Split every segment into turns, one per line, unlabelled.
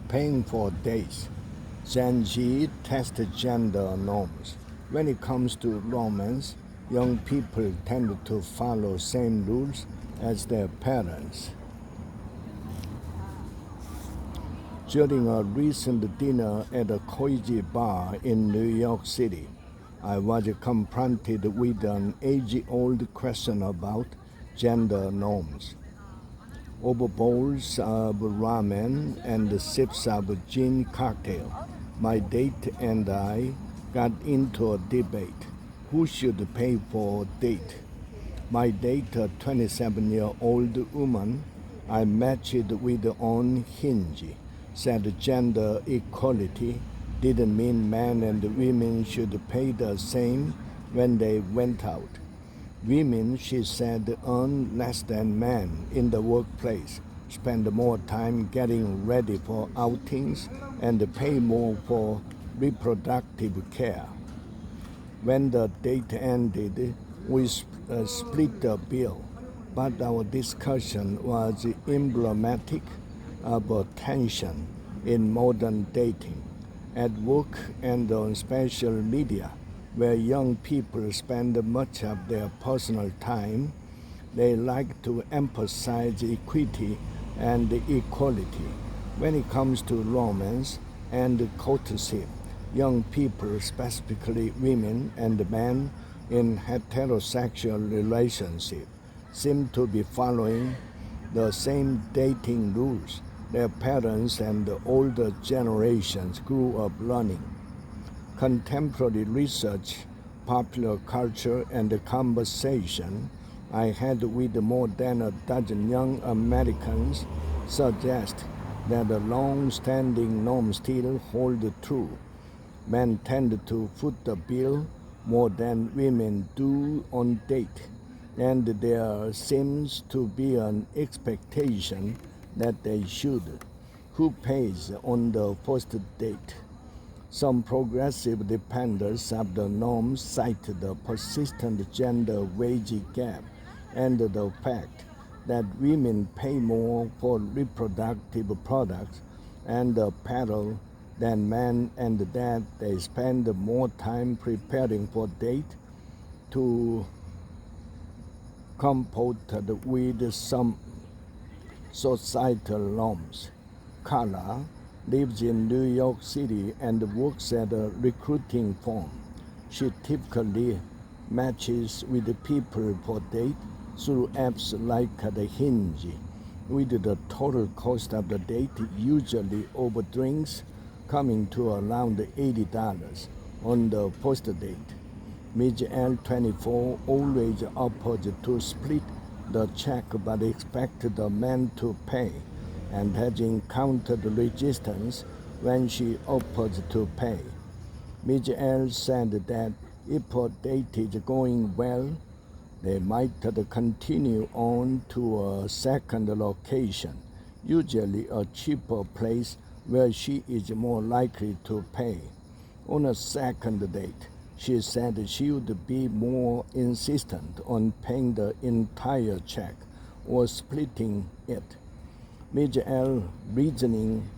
paying for dates. Gen Z test gender norms. When it comes to romance, young people tend to follow same rules as their parents. During a recent dinner at a cozy bar in New York City, I was confronted with an age-old question about gender norms. Over bowls of ramen and sips of gin cocktail, my date and I got into a debate. Who should pay for date? My date, a 27-year-old woman I matched with on Hinge, said gender equality didn't mean men and women should pay the same when they went out. Women, she said, earn less than men in the workplace, spend more time getting ready for outings, and pay more for reproductive care. When the date ended, we split the bill, but our discussion was emblematic of a tension in modern dating. At work and on social media, where young people spend much of their personal time, they like to emphasize equity and equality. When it comes to romance and courtship, young people, specifically women and men in heterosexual relationships, seem to be following the same dating rules their parents and the older generations grew up learning. Contemporary research, popular culture, and the conversation I had with more than a dozen young Americans suggest that the long-standing norms still hold true. Men tend to foot the bill more than women do on date, and there seems to be an expectation that they should. Who pays on the first date? Some progressive defenders of the norms cite the persistent gender wage gap and the fact that women pay more for reproductive products and apparel than men, and that they spend more time preparing for date to comport with some societal norms. Carla lives in New York City and works at a recruiting firm. She typically matches with people for date through apps like the Hinge, with the total cost of the date usually over drinks coming to around $80 on the first date. Ms. L, 24, always offers to split the check but expects the man to pay, and has encountered resistance when she offers to pay. Ms. L said that if her date is going well, they might continue on to a second location, usually a cheaper place where she is more likely to pay. On a second date, she said she would be more insistent on paying the entire check or splitting it. Ms. L reasoning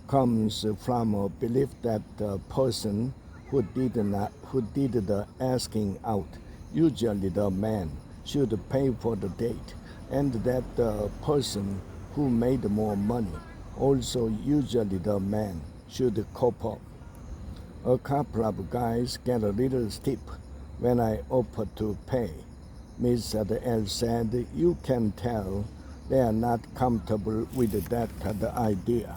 comes from a belief that the person who did the asking out, usually the man, should pay for the date, and that the person who made more money, also usually the man, should cope up. A couple of guys get a little stiff when I offer to pay. Ms. L said, you can tell they are not comfortable with that idea.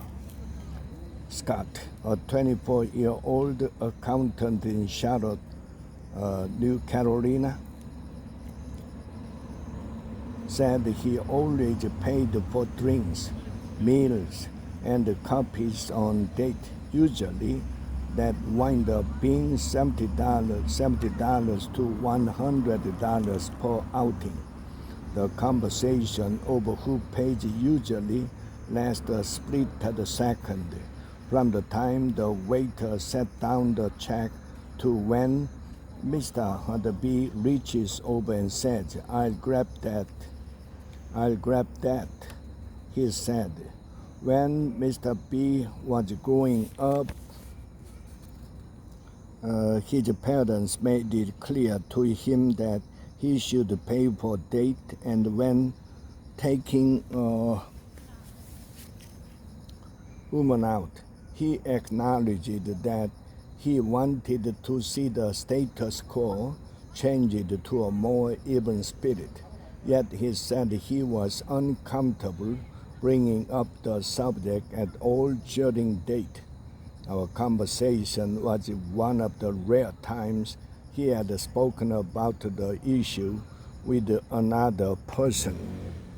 Scott, a 24-year-old accountant in Charlotte, New Carolina, said he always paid for drinks, meals, and coffees on date, usually that wind up being $70 to $100 per outing. The conversation over who pays usually lasts a split second, from the time the waiter set down the check to when Mr. B reaches over and says, I'll grab that, he said. When Mr. B was growing up, his parents made it clear to him that he should pay for date, and when taking a woman out, he acknowledged that he wanted to see the status quo changed to a more even spirit. Yet he said he was uncomfortable bringing up the subject at all during date. Our conversation was one of the rare times he had spoken about the issue with another person.